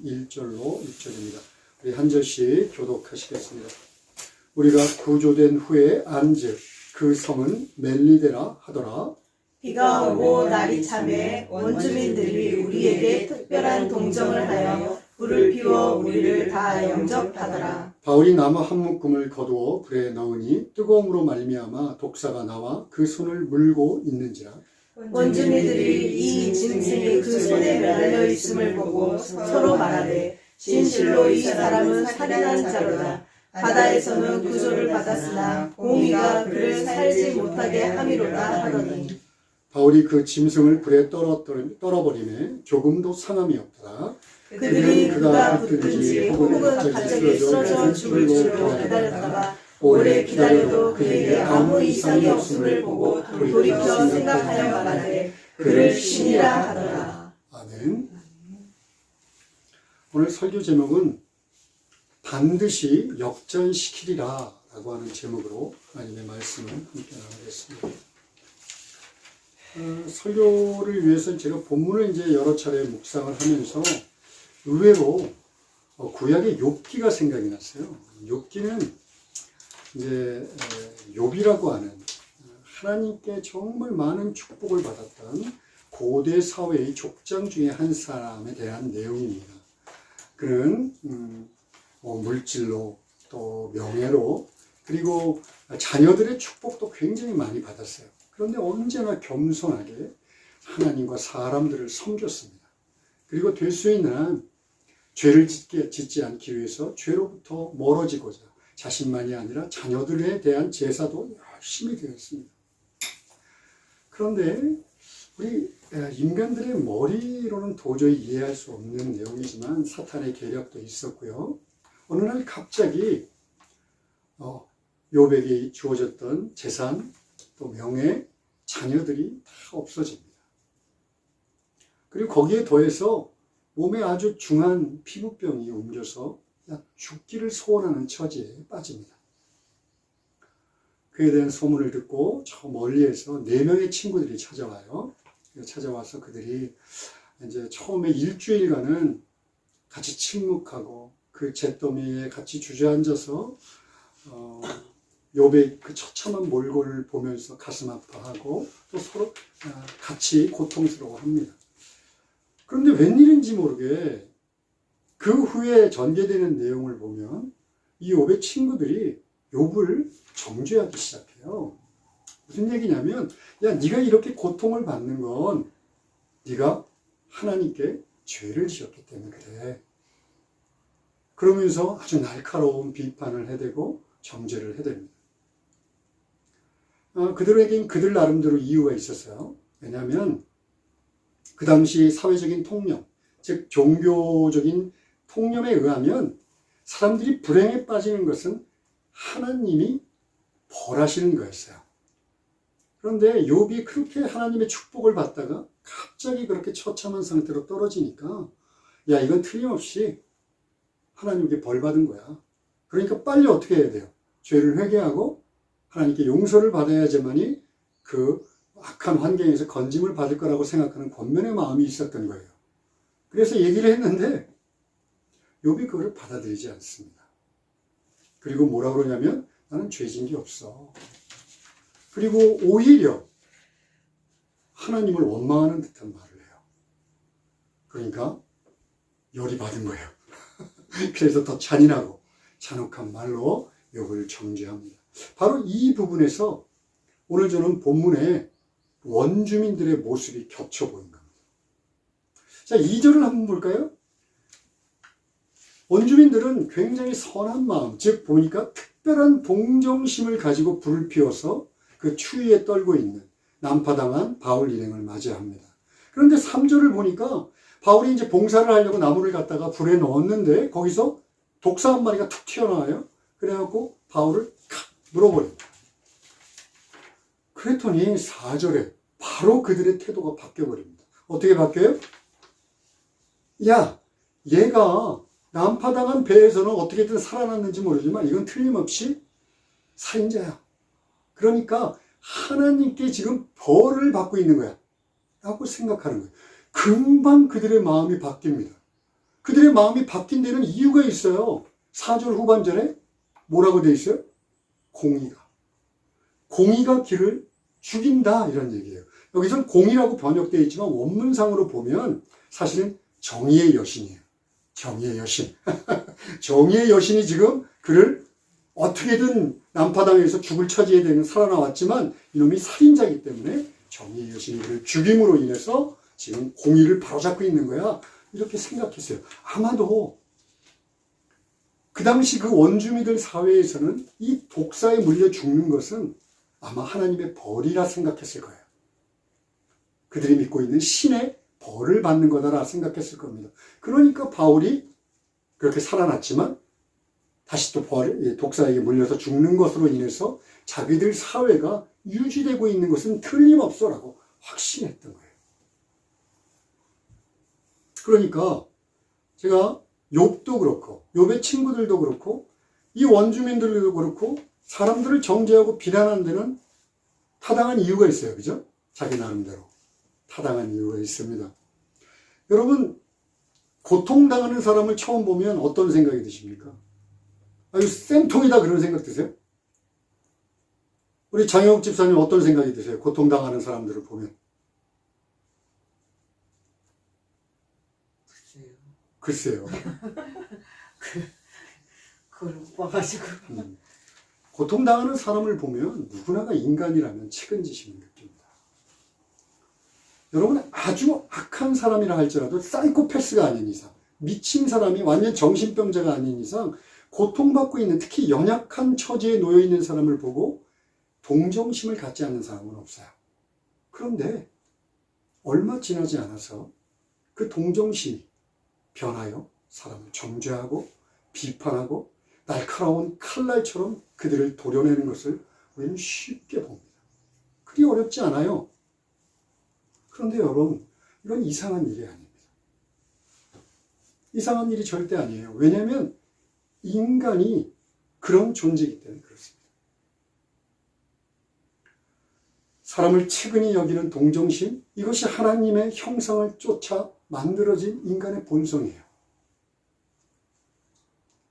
1절로 6절입니다. 우리 한 절씩 교독하시겠습니다. 우리가 구조된 후에 안즉 그 성은 멜리데라 하더라. 비가 오고 날이 차매 원주민들이 우리에게 특별한 동정을 하여 불을 피워 우리를 다 영접하더라. 바울이 나무 한 묶음을 거두어 불에 넣으니 뜨거움으로 말미암아 독사가 나와 그 손을 물고 있는지라. 원주민들이 이 짐승이 그 손에 매달려 있음을 보고 서로 말하되 진실로 이 사람은 살인한 자로다. 바다에서는 구조를 받았으나 공의가 그를 살지 못하게 함이로다 하더니 바울이 그 짐승을 불에 떨어버리매 조금도 상함이 없더라. 그들이 그가 붙든지 혹은 갑자기 쓰러져 죽을 줄로 기다렸다가 오래 기다려도 그에게 아무 이상이 없음을 보고 돌이켜 생각하여 말하되 그를 신이라 하더라. 아멘. 오늘 설교 제목은 반드시 역전시키리라 라고 하는 제목으로 하나님의 말씀을 함께 나누겠습니다. 설교를 위해서 제가 본문을 이제 여러 차례 묵상을 하면서 의외로 구약의 욥기가 생각이 났어요. 욥기는 이제 욥이라고 하는 하나님께 정말 많은 축복을 받았던 고대 사회의 족장 중에 한 사람에 대한 내용입니다. 그는 물질로 또 명예로 그리고 자녀들의 축복도 굉장히 많이 받았어요. 그런데 언제나 겸손하게 하나님과 사람들을 섬겼습니다. 그리고 될 수 있는 한 죄를 짓지 않기 위해서 죄로부터 멀어지고자 자신만이 아니라 자녀들에 대한 제사도 열심히 되었습니다. 그런데 우리 인간들의 머리로는 도저히 이해할 수 없는 내용이지만 사탄의 계략도 있었고요. 어느 날 갑자기 욥에게 주어졌던 재산 또 명예, 자녀들이 다 없어집니다. 그리고 거기에 더해서 몸에 아주 중한 피부병이 옮겨서 죽기를 소원하는 처지에 빠집니다. 그에 대한 소문을 듣고 저 멀리에서 4명의 친구들이 찾아와요. 찾아와서 그들이 이제 처음에 일주일간은 같이 침묵하고 그 잿더미에 같이 주저앉아서 욥의 그 처참한 몰골을 보면서 가슴 아파하고 또 서로 같이 고통스러워합니다. 그런데 웬일인지 모르게 그 후에 전개되는 내용을 보면 이 욥의 친구들이 욥을 정죄하기 시작해요. 무슨 얘기냐면 야 네가 이렇게 고통을 받는 건 네가 하나님께 죄를 지었기 때문에 그래. 그러면서 아주 날카로운 비판을 해대고 정죄를 해댑니다. 그들에겐 그들 나름대로 이유가 있었어요. 왜냐하면 그 당시 사회적인 통념, 즉 종교적인 통념에 의하면 사람들이 불행에 빠지는 것은 하나님이 벌하시는 거였어요. 그런데 욥이 그렇게 하나님의 축복을 받다가 갑자기 그렇게 처참한 상태로 떨어지니까 야 이건 틀림없이 하나님께 벌 받은 거야. 그러니까 빨리 어떻게 해야 돼요? 죄를 회개하고 하나님께 용서를 받아야지만이 그 악한 환경에서 건짐을 받을 거라고 생각하는 권면의 마음이 있었던 거예요. 그래서 얘기를 했는데 욥이 그거를 받아들이지 않습니다. 그리고 뭐라 그러냐면 나는 죄진 게 없어. 그리고 오히려 하나님을 원망하는 듯한 말을 해요. 그러니까 열이 받은 거예요. 그래서 더 잔인하고 잔혹한 말로 욥을 정죄합니다. 바로 이 부분에서 오늘 저는 본문에 원주민들의 모습이 겹쳐 보인 겁니다. 자, 2절을 한번 볼까요? 원주민들은 굉장히 선한 마음, 즉 보니까 특별한 동정심을 가지고 불을 피워서 그 추위에 떨고 있는 난파당한 바울 일행을 맞이합니다. 그런데 3절을 보니까 바울이 이제 봉사를 하려고 나무를 갖다가 불에 넣었는데 거기서 독사 한 마리가 툭 튀어나와요. 그래갖고 바울을 칵 물어버립니다. 그랬더니 4절에 바로 그들의 태도가 바뀌어버립니다. 어떻게 바뀌어요? 야, 얘가 난파당한 배에서는 어떻게든 살아났는지 모르지만 이건 틀림없이 살인자야. 그러니까 하나님께 지금 벌을 받고 있는 거야 라고 생각하는 거예요. 금방 그들의 마음이 바뀝니다. 그들의 마음이 바뀐 데는 이유가 있어요. 4절 후반절에 뭐라고 돼 있어요? 공의가 길을 죽인다 이런 얘기예요. 여기서는 공의라고 번역되어 있지만 원문상으로 보면 사실은 정의의 여신이에요. 정의의 여신. 정의의 여신이 지금 그를 어떻게든 난파당해서 죽을 처지에 되는 살아나왔지만 이놈이 살인자이기 때문에 정의의 여신이 그를 죽임으로 인해서 지금 공의를 바로잡고 있는 거야. 이렇게 생각했어요. 아마도 그 당시 그 원주민들 사회에서는 이 독사에 물려 죽는 것은 아마 하나님의 벌이라 생각했을 거예요. 그들이 믿고 있는 신의 벌을 받는 거다라 생각했을 겁니다. 그러니까 바울이 그렇게 살아났지만 다시 또 독사에게 물려서 죽는 것으로 인해서 자기들 사회가 유지되고 있는 것은 틀림없어라고 확신했던 거예요. 그러니까 제가 욥도 그렇고 욥의 친구들도 그렇고 이 원주민들도 그렇고 사람들을 정죄하고 비난하는 데는 타당한 이유가 있어요. 그죠? 자기 나름대로 타당한 이유가 있습니다. 여러분, 고통당하는 사람을 처음 보면 어떤 생각이 드십니까? 아유, 쌤통이다 그런 생각 드세요? 우리 장영욱 집사님 어떤 생각이 드세요? 고통당하는 사람들을 보면. 글쎄요. 그걸 못 봐가지고. 고통당하는 사람을 보면 누구나가 인간이라면 측은지심을 느낍니다. 여러분, 아주 악한 사람이라 할지라도 사이코패스가 아닌 이상, 미친 사람이 완전 정신병자가 아닌 이상 고통받고 있는, 특히 연약한 처지에 놓여 있는 사람을 보고 동정심을 갖지 않는 사람은 없어요. 그런데 얼마 지나지 않아서 그 동정심이 변하여 사람을 정죄하고 비판하고 날카로운 칼날처럼 그들을 도려내는 것을 우리는 쉽게 봅니다. 그리 어렵지 않아요. 그런데 여러분, 이건 이상한 일이 아닙니다. 이상한 일이 절대 아니에요. 왜냐하면 인간이 그런 존재이기 때문에 그렇습니다. 사람을 측은히 여기는 동정심, 이것이 하나님의 형상을 쫓아 만들어진 인간의 본성이에요.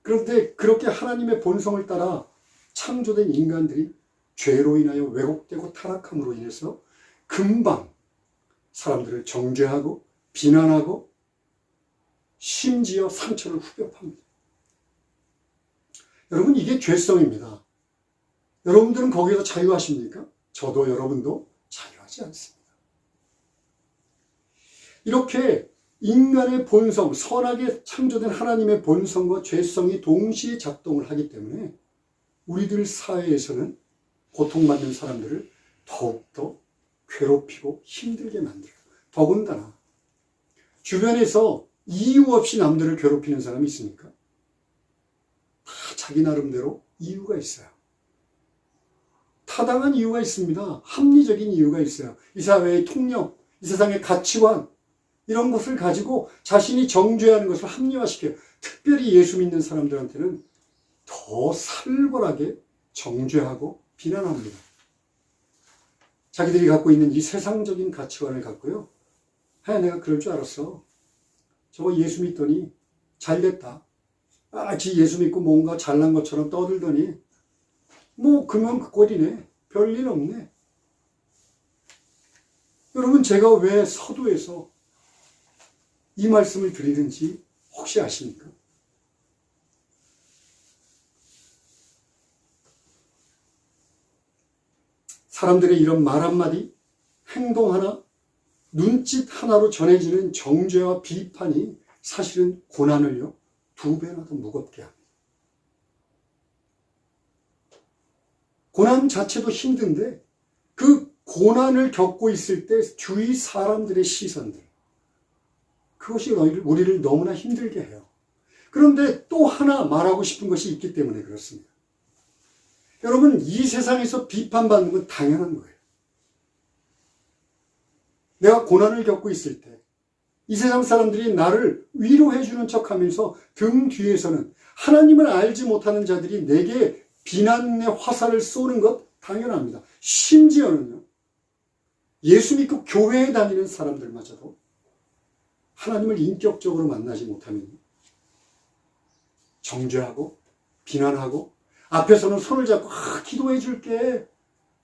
그런데 그렇게 하나님의 본성을 따라 창조된 인간들이 죄로 인하여 왜곡되고 타락함으로 인해서 금방 사람들을 정죄하고 비난하고 심지어 상처를 후벼팝니다. 여러분, 이게 죄성입니다. 여러분들은 거기에서 자유하십니까? 저도 여러분도 자유하지 않습니다. 이렇게 인간의 본성, 선하게 창조된 하나님의 본성과 죄성이 동시에 작동을 하기 때문에 우리들 사회에서는 고통받는 사람들을 더욱더 괴롭히고 힘들게 만들어요. 더군다나 주변에서 이유 없이 남들을 괴롭히는 사람이 있습니까? 다 자기 나름대로 이유가 있어요. 타당한 이유가 있습니다. 합리적인 이유가 있어요. 이 사회의 통념, 이 세상의 가치관, 이런 것을 가지고 자신이 정죄하는 것을 합리화시켜요. 특별히 예수 믿는 사람들한테는 더 살벌하게 정죄하고 비난합니다. 자기들이 갖고 있는 이 세상적인 가치관을 갖고요. 내가 그럴 줄 알았어. 저거 예수 믿더니 잘됐다. 지 예수 믿고 뭔가 잘난 것처럼 떠들더니 그면 그 꼴이네. 별일 없네. 여러분, 제가 왜 서두에서 이 말씀을 드리는지 혹시 아십니까? 사람들의 이런 말 한마디, 행동 하나, 눈짓 하나로 전해지는 정죄와 비판이 사실은 고난을요, 2배나 더 무겁게 합니다. 고난 자체도 힘든데 그 고난을 겪고 있을 때 주위 사람들의 시선들, 그것이 우리를 너무나 힘들게 해요. 그런데 또 하나 말하고 싶은 것이 있기 때문에 그렇습니다. 여러분, 이 세상에서 비판받는 건 당연한 거예요. 내가 고난을 겪고 있을 때 이 세상 사람들이 나를 위로해주는 척하면서 등 뒤에서는 하나님을 알지 못하는 자들이 내게 비난의 화살을 쏘는 것 당연합니다. 심지어는요, 예수 믿고 교회에 다니는 사람들마저도 하나님을 인격적으로 만나지 못하면 정죄하고 비난하고 앞에서는 손을 잡고 기도해 줄게.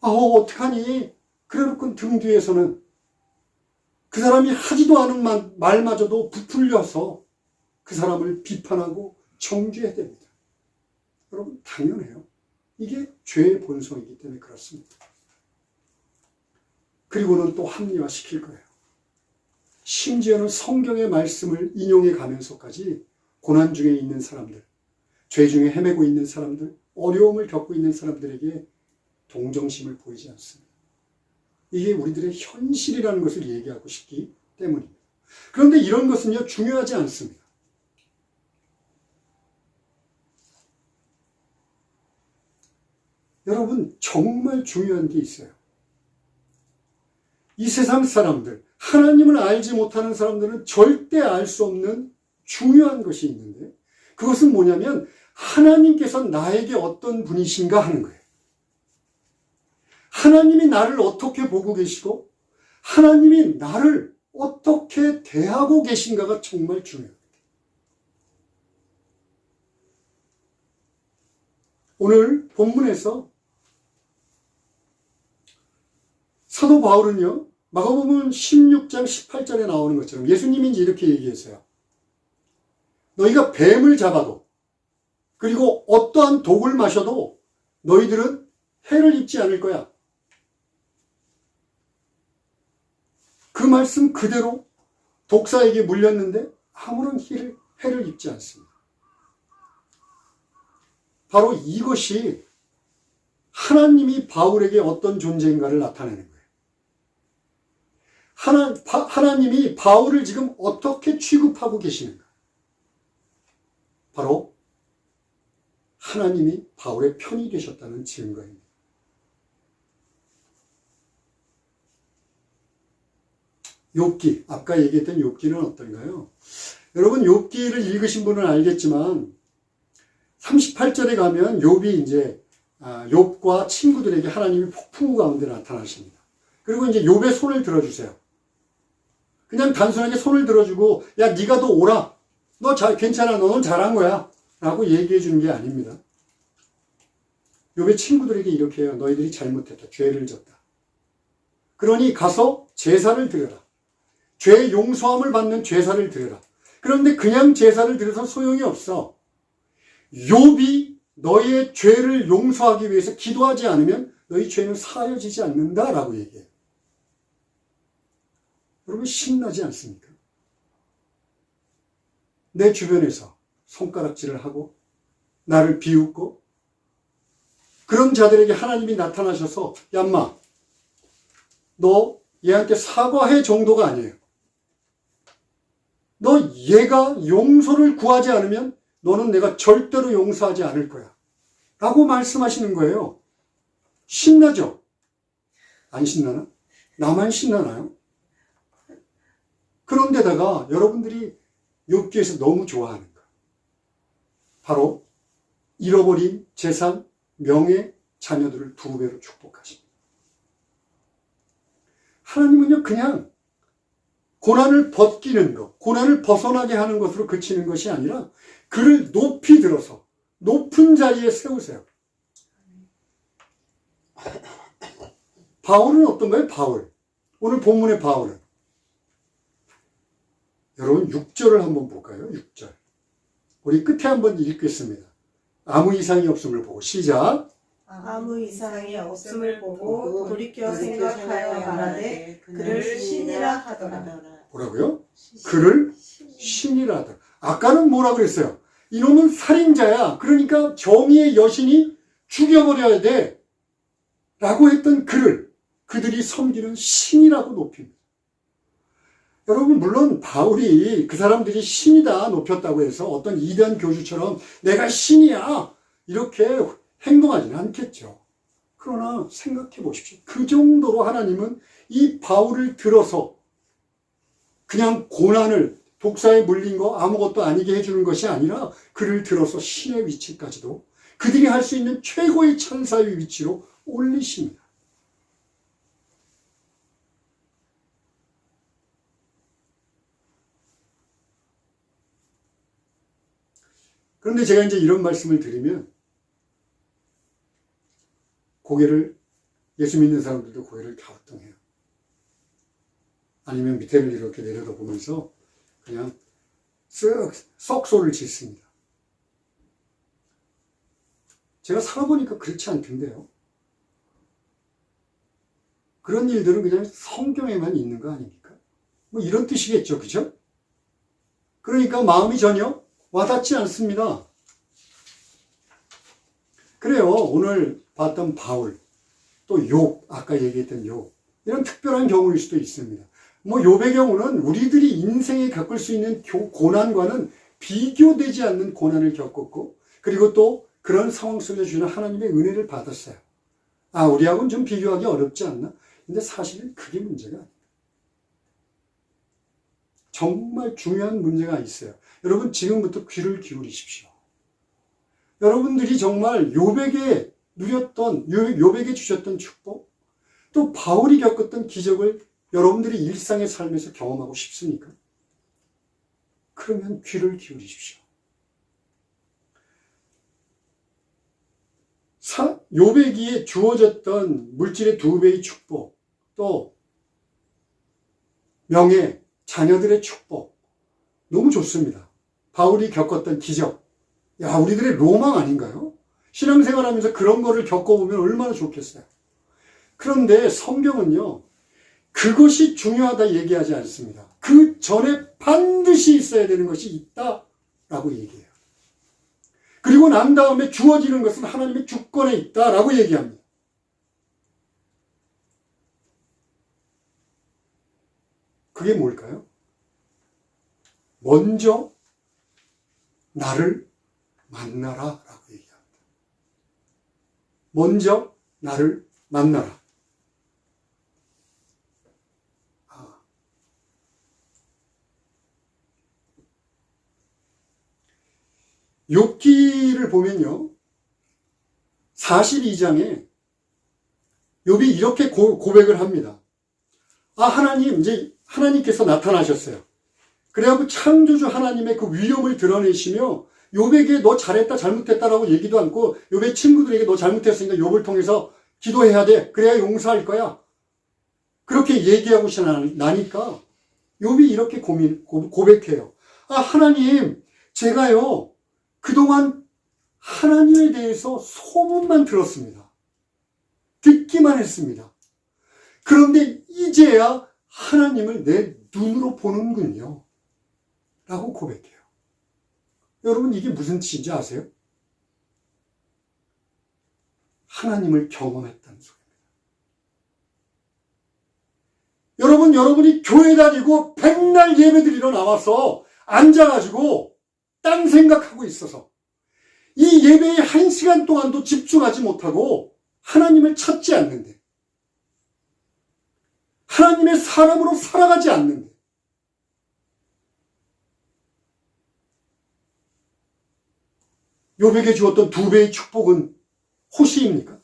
어떡하니? 그래놓고 등 뒤에서는 그 사람이 하지도 않은 말마저도 부풀려서 그 사람을 비판하고 정죄해야 됩니다. 여러분 당연해요. 이게 죄의 본성이기 때문에 그렇습니다. 그리고는 또 합리화시킬 거예요. 심지어는 성경의 말씀을 인용해 가면서까지 고난 중에 있는 사람들, 죄 중에 헤매고 있는 사람들, 어려움을 겪고 있는 사람들에게 동정심을 보이지 않습니다. 이게 우리들의 현실이라는 것을 얘기하고 싶기 때문입니다. 그런데 이런 것은요, 중요하지 않습니다. 여러분, 정말 중요한 게 있어요. 이 세상 사람들, 하나님을 알지 못하는 사람들은 절대 알 수 없는 중요한 것이 있는데, 그것은 뭐냐면 하나님께서 나에게 어떤 분이신가 하는 거예요. 하나님이 나를 어떻게 보고 계시고 하나님이 나를 어떻게 대하고 계신가가 정말 중요합니다. 오늘 본문에서 사도 바울은요, 마가복음 16장 18절에 나오는 것처럼 예수님이 이렇게 얘기했어요. 너희가 뱀을 잡아도 그리고 어떠한 독을 마셔도 너희들은 해를 입지 않을 거야. 그 말씀 그대로 독사에게 물렸는데 아무런 해를 입지 않습니다. 바로 이것이 하나님이 바울에게 어떤 존재인가를 나타내는 거예요. 하나님이 바울을 지금 어떻게 취급하고 계시는가? 바로 하나님이 바울의 편이 되셨다는 증거입니다. 욥기, 아까 얘기했던 욥기는 어떤가요? 여러분 욥기를 읽으신 분은 알겠지만 38절에 가면 욥이 이제 욥과 친구들에게 하나님이 폭풍우 가운데 나타나십니다. 그리고 이제 욥의 손을 들어주세요. 그냥 단순하게 손을 들어주고 야 네가 더 오라. 너 괜찮아. 너는 잘한 거야. 라고 얘기해 주는 게 아닙니다. 욥의 친구들에게 이렇게 해요. 너희들이 잘못했다. 죄를 졌다. 그러니 가서 제사를 드려라. 죄의 용서함을 받는 제사를 드려라. 그런데 그냥 제사를 드려서 소용이 없어. 욥이 너희의 죄를 용서하기 위해서 기도하지 않으면 너희 죄는 사여지지 않는다라고 얘기해요. 여러분 신나지 않습니까? 내 주변에서 손가락질을 하고 나를 비웃고 그런 자들에게 하나님이 나타나셔서 야 인마 너 얘한테 사과해 정도가 아니에요. 너 얘가 용서를 구하지 않으면 너는 내가 절대로 용서하지 않을 거야. 라고 말씀하시는 거예요. 신나죠? 안 신나나? 나만 신나나요? 그런데다가 여러분들이 욥기에서 너무 좋아하는 거. 바로 잃어버린 재산, 명예, 자녀들을 2배로 축복하십니다. 하나님은요, 그냥 고난을 벗기는 것, 고난을 벗어나게 하는 것으로 그치는 것이 아니라 그를 높이 들어서 높은 자리에 세우세요. 바울은 어떤가요? 바울. 오늘 본문의 바울은. 여러분 6절을 한번 볼까요? 6절. 우리 끝에 한번 읽겠습니다. 아무 이상이 없음을 보고 시작. 아무 이상이 없음을 보고 돌이켜 생각하여 말하되 그를 신이라 하더라. 뭐라고요? 그를 신이라 하더라. 아까는 뭐라 그랬어요? 이놈은 살인자야. 그러니까 정의의 여신이 죽여버려야 돼. 라고 했던 그들이 섬기는 신이라고 높입니다. 여러분 물론 바울이 그 사람들이 신이다 높였다고 해서 어떤 이단 교주처럼 내가 신이야 이렇게 행동하지는 않겠죠. 그러나 생각해 보십시오. 그 정도로 하나님은 이 바울을 들어서 그냥 고난을 독사에 물린 거 아무것도 아니게 해주는 것이 아니라 그를 들어서 신의 위치까지도 그들이 할 수 있는 최고의 천사의 위치로 올리십니다. 그런데 제가 이제 이런 말씀을 드리면 예수 믿는 사람들도 고개를 갸우뚱해요. 아니면 밑에를 이렇게 내려다보면서 그냥 썩소를 짓습니다. 제가 살아보니까 그렇지 않던데요. 그런 일들은 그냥 성경에만 있는 거 아닙니까? 뭐 이런 뜻이겠죠, 그죠? 그러니까 마음이 전혀 와닿지 않습니다. 그래요. 오늘 봤던 바울, 또 욥, 아까 얘기했던 욥, 이런 특별한 경우일 수도 있습니다. 뭐 욥의 경우는 우리들이 인생에 겪을 수 있는 고난과는 비교되지 않는 고난을 겪었고, 그리고 또 그런 상황 속에서 주는 하나님의 은혜를 받았어요. 아, 우리하고는 좀 비교하기 어렵지 않나? 근데 사실은 그게 문제가 아닙니다. 정말 중요한 문제가 있어요. 여러분, 지금부터 귀를 기울이십시오. 여러분들이 정말 욥에게 누렸던, 욥에게 주셨던 축복, 또 바울이 겪었던 기적을 여러분들이 일상의 삶에서 경험하고 싶습니까? 그러면 귀를 기울이십시오. 욥에게 주어졌던 물질의 2배의 축복, 또 명예, 자녀들의 축복, 너무 좋습니다. 바울이 겪었던 기적, 야, 우리들의 로망 아닌가요? 신앙생활하면서 그런 거를 겪어보면 얼마나 좋겠어요. 그런데 성경은요, 그것이 중요하다 얘기하지 않습니다. 그 전에 반드시 있어야 되는 것이 있다라고 얘기해요. 그리고 난 다음에 주어지는 것은 하나님의 주권에 있다라고 얘기합니다. 그게 뭘까요? 먼저 나를 만나라라고 얘기합니다. 먼저 나를 만나라. 욥기를 보면요, 42장에 욥이 이렇게 고백을 합니다. 아, 하나님, 이제 하나님께서 나타나셨어요. 그래갖고 창조주 하나님의 그 위엄을 드러내시며 욥에게 너 잘했다 잘못했다라고 얘기도 않고 욥의 친구들에게 너 잘못했으니까 욥을 통해서 기도해야 돼. 그래야 용서할 거야. 그렇게 얘기하고 나니까 욥이 이렇게 고백해요. 아, 하나님, 제가요 그동안 하나님에 대해서 소문만 들었습니다. 듣기만 했습니다. 그런데 이제야 하나님을 내 눈으로 보는군요. 라고 고백해요. 여러분, 이게 무슨 뜻인지 아세요? 하나님을 경험했다는 소리입니다. 여러분이 교회 다니고 백날 예배드리러 나와서 앉아가지고 딴 생각하고 있어서 이 예배에 1시간 동안도 집중하지 못하고 하나님을 찾지 않는데, 하나님의 사람으로 살아가지 않는데, 욥에게 주었던 2배의 축복은 호시입니까?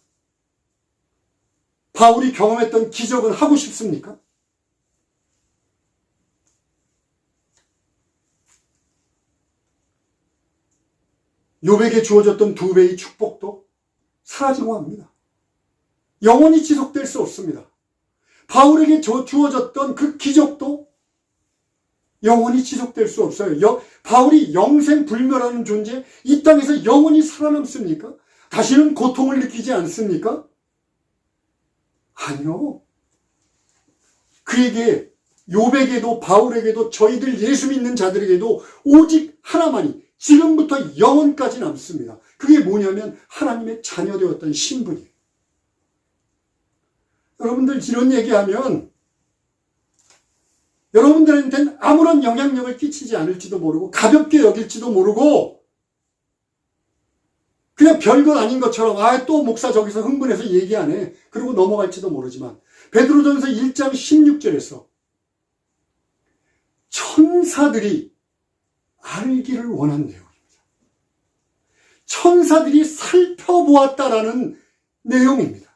바울이 경험했던 기적은 하고 싶습니까? 욥에게 주어졌던 2배의 축복도 사라지고 합니다. 영원히 지속될 수 없습니다. 바울에게 주어졌던 그 기적도 영원히 지속될 수 없어요. 바울이 영생불멸하는 존재, 이 땅에서 영원히 살아남습니까? 다시는 고통을 느끼지 않습니까? 아니요. 그에게, 욥에게도 바울에게도 저희들 예수 믿는 자들에게도 오직 하나만이 지금부터 영원까지 남습니다. 그게 뭐냐면 하나님의 자녀되었던 신분이에요. 여러분들 이런 얘기하면 여러분들한테는 아무런 영향력을 끼치지 않을지도 모르고 가볍게 여길지도 모르고 그냥 별것 아닌 것처럼 아, 또 목사 저기서 흥분해서 얘기하네. 그러고 넘어갈지도 모르지만 베드로전서 1장 16절에서 천사들이 알기를 원한 내용입니다. 천사들이 살펴보았다라는 내용입니다.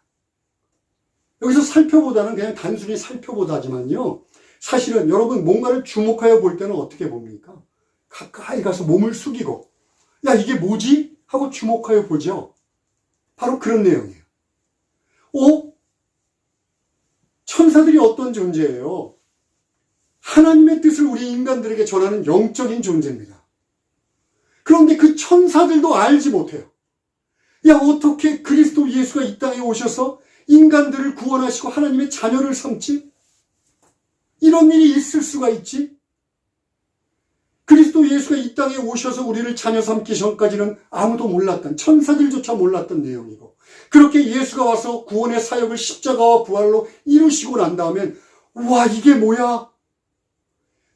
여기서 살펴보다는 그냥 단순히 살펴보다지만요, 사실은 여러분 뭔가를 주목하여 볼 때는 어떻게 봅니까? 가까이 가서 몸을 숙이고 야, 이게 뭐지? 하고 주목하여 보죠. 바로 그런 내용이에요. 천사들이 어떤 존재예요? 하나님의 뜻을 우리 인간들에게 전하는 영적인 존재입니다. 그런데 그 천사들도 알지 못해요. 야, 어떻게 그리스도 예수가 이 땅에 오셔서 인간들을 구원하시고 하나님의 자녀를 삼지? 이런 일이 있을 수가 있지? 그리스도 예수가 이 땅에 오셔서 우리를 자녀 삼기 전까지는 아무도 몰랐던, 천사들조차 몰랐던 내용이고, 그렇게 예수가 와서 구원의 사역을 십자가와 부활로 이루시고 난 다음엔 와, 이게 뭐야?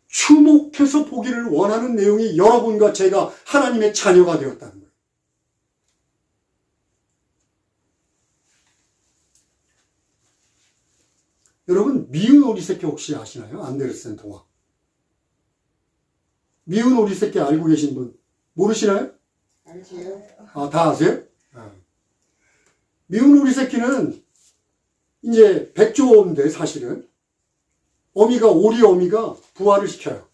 주목해서 보기를 원하는 내용이 여러분과 제가 하나님의 자녀가 되었다는 거예요. 여러분, 미운 오리 새끼 혹시 아시나요? 안데르센 동화. 미운 오리 새끼 알고 계신 분 모르시나요? 알지요. 다 아세요? 미운 오리 새끼는 이제 백조인데 사실은 오리 어미가 부화를 시켜요.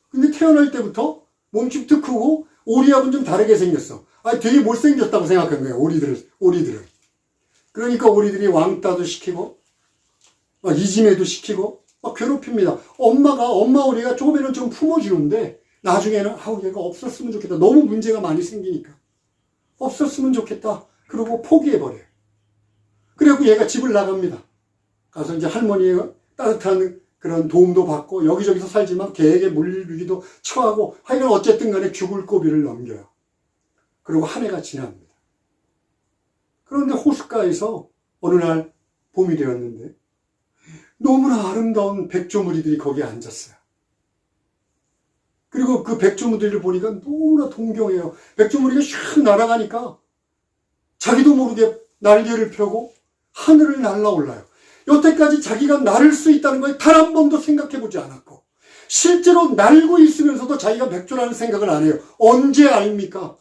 근데 태어날 때부터 몸집도 크고 오리하고는 좀 다르게 생겼어. 되게 못생겼다고 생각한 거예요. 오리들은. 그러니까 오리들이 왕따도 시키고 이지매도 시키고 괴롭힙니다. 엄마 오리가 조금에는 좀 품어주는데 나중에는 얘가 없었으면 좋겠다. 너무 문제가 많이 생기니까. 없었으면 좋겠다. 그러고 포기해버려요. 그리고 얘가 집을 나갑니다. 가서 이제 할머니의 따뜻한 그런 도움도 받고 여기저기서 살지만 개에게 물리기도 처하고 하여간 어쨌든 간에 죽을 고비를 넘겨요. 그리고 한 해가 지납니다. 그런데 호숫가에서 어느 날 봄이 되었는데 너무나 아름다운 백조무리들이 거기에 앉았어요. 그리고 그 백조무리를 보니까 너무나 동경해요. 백조무리가 슉 날아가니까 자기도 모르게 날개를 펴고 하늘을 날아올라요. 여태까지 자기가 날을 수 있다는 걸 단 한 번도 생각해보지 않았고 실제로 날고 있으면서도 자기가 백조라는 생각을 안 해요. 언제 압니까?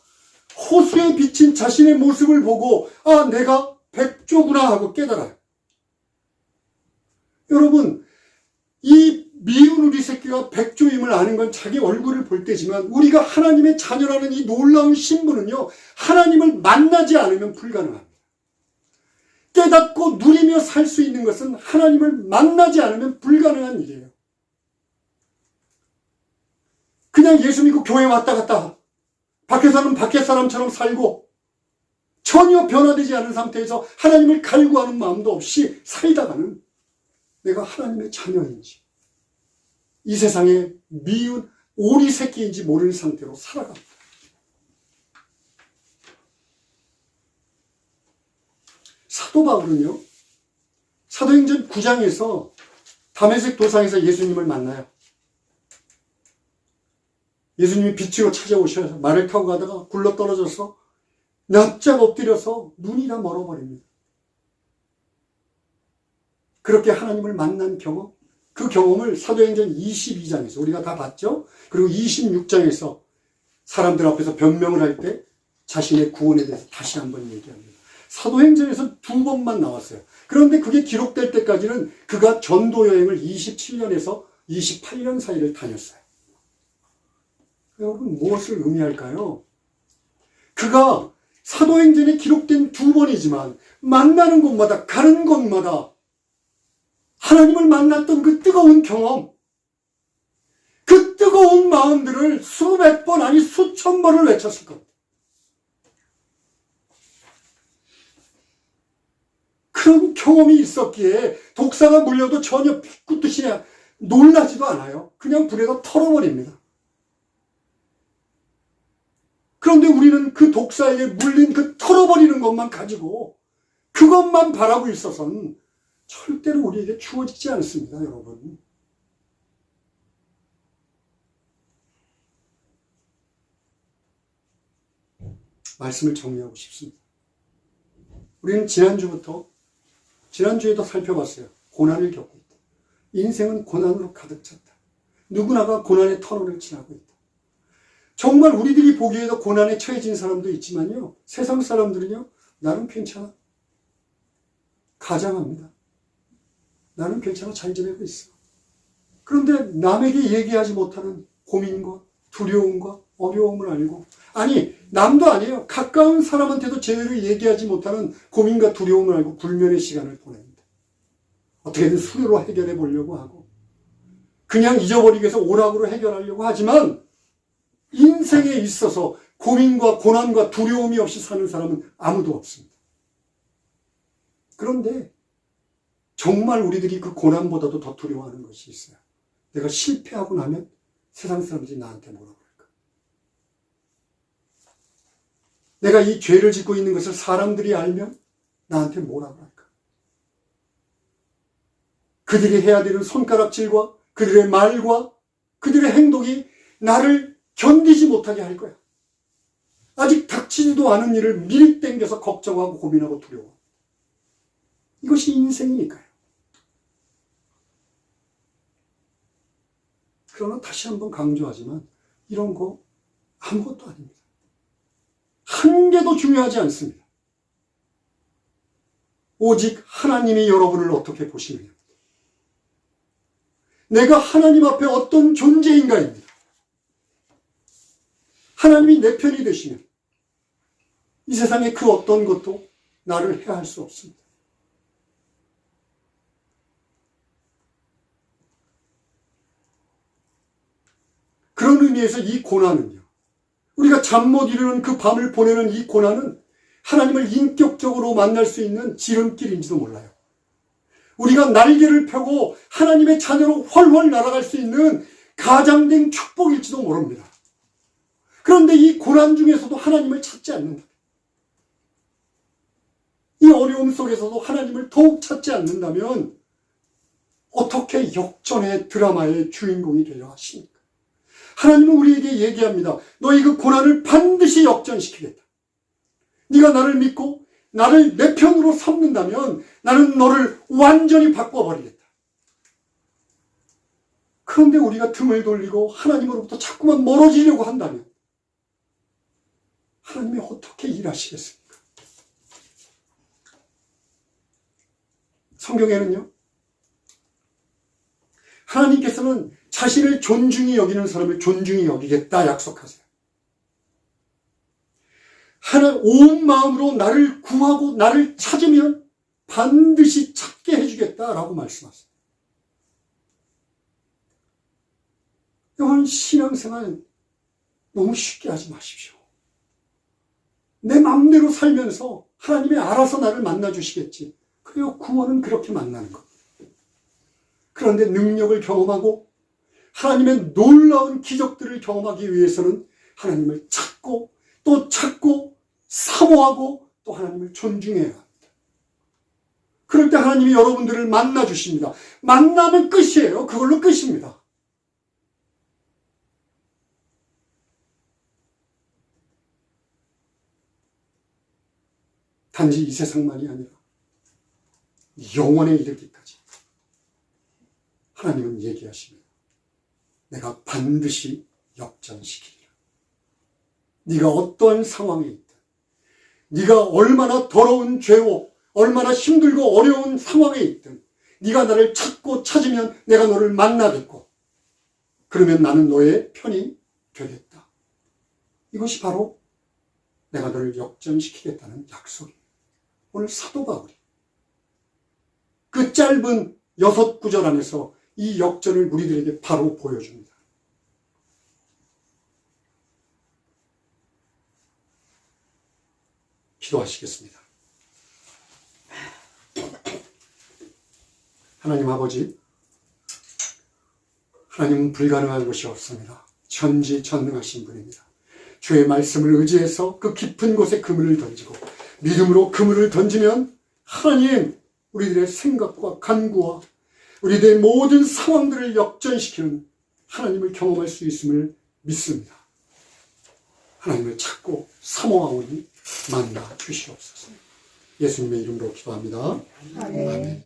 호수에 비친 자신의 모습을 보고 내가 백조구나 하고 깨달아요. 여러분, 이 미운 우리 새끼가 백조임을 아는 건 자기 얼굴을 볼 때지만 우리가 하나님의 자녀라는 이 놀라운 신분은요, 하나님을 만나지 않으면 불가능합니다. 깨닫고 누리며 살 수 있는 것은 하나님을 만나지 않으면 불가능한 일이에요. 그냥 예수 믿고 교회 왔다 갔다 밖에서는 밖에 사람처럼 살고 전혀 변화되지 않은 상태에서 하나님을 갈구하는 마음도 없이 살다가는 내가 하나님의 자녀인지 이 세상에 미운 오리 새끼인지 모르는 상태로 살아갑니다. 사도 바울은요, 사도행전 9장에서 다메섹 도상에서 예수님을 만나요. 예수님이 빛으로 찾아오셔서 말을 타고 가다가 굴러 떨어져서 납작 엎드려서 눈이 다 멀어버립니다. 그렇게 하나님을 만난 경험, 그 경험을 사도행전 22장에서 우리가 다 봤죠? 그리고 26장에서 사람들 앞에서 변명을 할 때 자신의 구원에 대해서 다시 한번 얘기합니다. 사도행전에서 2번만 나왔어요. 그런데 그게 기록될 때까지는 그가 전도 여행을 27년에서 28년 사이를 다녔어요. 여러분, 무엇을 의미할까요? 그가 사도행전에 기록된 2번이지만 만나는 곳마다, 가는 곳마다 하나님을 만났던 그 뜨거운 경험, 그 뜨거운 마음들을 수백 번 아니 수천 번을 외쳤을 겁니다. 그런 경험이 있었기에 독사가 물려도 전혀 비웃듯이 놀라지도 않아요. 그냥 불에다 털어버립니다. 그런데 우리는 그 독사에게 물린 그 털어버리는 것만 가지고 그것만 바라고 있어서는 절대로 우리에게 주어지지 않습니다, 여러분. 말씀을 정리하고 싶습니다. 우리는 지난주에도 살펴봤어요. 고난을 겪고 있다. 인생은 고난으로 가득 찼다. 누구나가 고난의 터널을 지나고 있다. 정말 우리들이 보기에도 고난에 처해진 사람도 있지만요, 세상 사람들은요, 나는 괜찮아. 가장합니다. 나는 괜찮아. 잘 지내고 있어. 그런데 남에게 얘기하지 못하는 고민과 두려움과 어려움을 알고, 아니 남도 아니에요. 가까운 사람한테도 제대로 얘기하지 못하는 고민과 두려움을 알고 불면의 시간을 보냅니다. 어떻게든 수로로 해결해 보려고 하고 그냥 잊어버리기 위해서 오락으로 해결하려고 하지만 인생에 있어서 고민과 고난과 두려움이 없이 사는 사람은 아무도 없습니다. 그런데 정말 우리들이 그 고난보다도 더 두려워하는 것이 있어요. 내가 실패하고 나면 세상 사람들이 나한테 뭐라고 할까? 내가 이 죄를 짓고 있는 것을 사람들이 알면 나한테 뭐라고 할까? 그들이 해야 되는 손가락질과 그들의 말과 그들의 행동이 나를 견디지 못하게 할 거야. 아직 닥치지도 않은 일을 미리 땡겨서 걱정하고 고민하고 두려워. 이것이 인생이니까요. 그러나 다시 한번 강조하지만 이런 거 아무것도 아닙니다. 한 개도 중요하지 않습니다. 오직 하나님이 여러분을 어떻게 보시느냐. 내가 하나님 앞에 어떤 존재인가입니다. 하나님이 내 편이 되시면 이 세상에 그 어떤 것도 나를 해할 수 없습니다. 그런 의미에서 이 고난은요, 우리가 잠 못 이루는 그 밤을 보내는 이 고난은 하나님을 인격적으로 만날 수 있는 지름길인지도 몰라요. 우리가 날개를 펴고 하나님의 자녀로 훨훨 날아갈 수 있는 가장된 축복일지도 모릅니다. 그런데 이 고난 중에서도 하나님을 찾지 않는다. 이 어려움 속에서도 하나님을 더욱 찾지 않는다면 어떻게 역전의 드라마의 주인공이 되려 하십니까? 하나님은 우리에게 얘기합니다. 너희 그 고난을 반드시 역전시키겠다. 네가 나를 믿고 나를 내 편으로 삼는다면 나는 너를 완전히 바꿔버리겠다. 그런데 우리가 등을 돌리고 하나님으로부터 자꾸만 멀어지려고 한다면 하나님이 어떻게 일하시겠습니까? 성경에는요, 하나님께서는 자신을 존중히 여기는 사람을 존중히 여기겠다 약속하세요. 온 마음으로 나를 구하고 나를 찾으면 반드시 찾게 해주겠다라고 말씀하세요. 여러분, 신앙생활 너무 쉽게 하지 마십시오. 내 마음대로 살면서 하나님이 알아서 나를 만나주시겠지. 그래요, 구원은 그렇게 만나는 것. 그런데 능력을 경험하고 하나님의 놀라운 기적들을 경험하기 위해서는 하나님을 찾고 또 찾고 사모하고 또 하나님을 존중해야 합니다. 그럴 때 하나님이 여러분들을 만나주십니다. 만나면 끝이에요. 그걸로 끝입니다. 단지 이 세상만이 아니라 영원에 이르기까지 하나님은 얘기하십니다. 내가 반드시 역전시키리라. 네가 어떠한 상황에 있든, 네가 얼마나 더러운 죄고 얼마나 힘들고 어려운 상황에 있든 네가 나를 찾고 찾으면 내가 너를 만나겠고 그러면 나는 너의 편이 되겠다. 이것이 바로 내가 너를 역전시키겠다는 약속입니다. 오늘 사도 바울이 그 짧은 6구절 안에서 이 역전을 우리들에게 바로 보여줍니다. 기도하시겠습니다. 하나님 아버지, 하나님은 불가능한 것이 없습니다. 전지전능하신 분입니다. 주의 말씀을 의지해서 그 깊은 곳에 그물을 던지고 믿음으로 그물을 던지면 하나님, 우리들의 생각과 간구와 우리들의 모든 상황들을 역전시키는 하나님을 경험할 수 있음을 믿습니다. 하나님을 찾고 사모하오니 만나 주시옵소서. 예수님의 이름으로 기도합니다. 아멘. 아멘.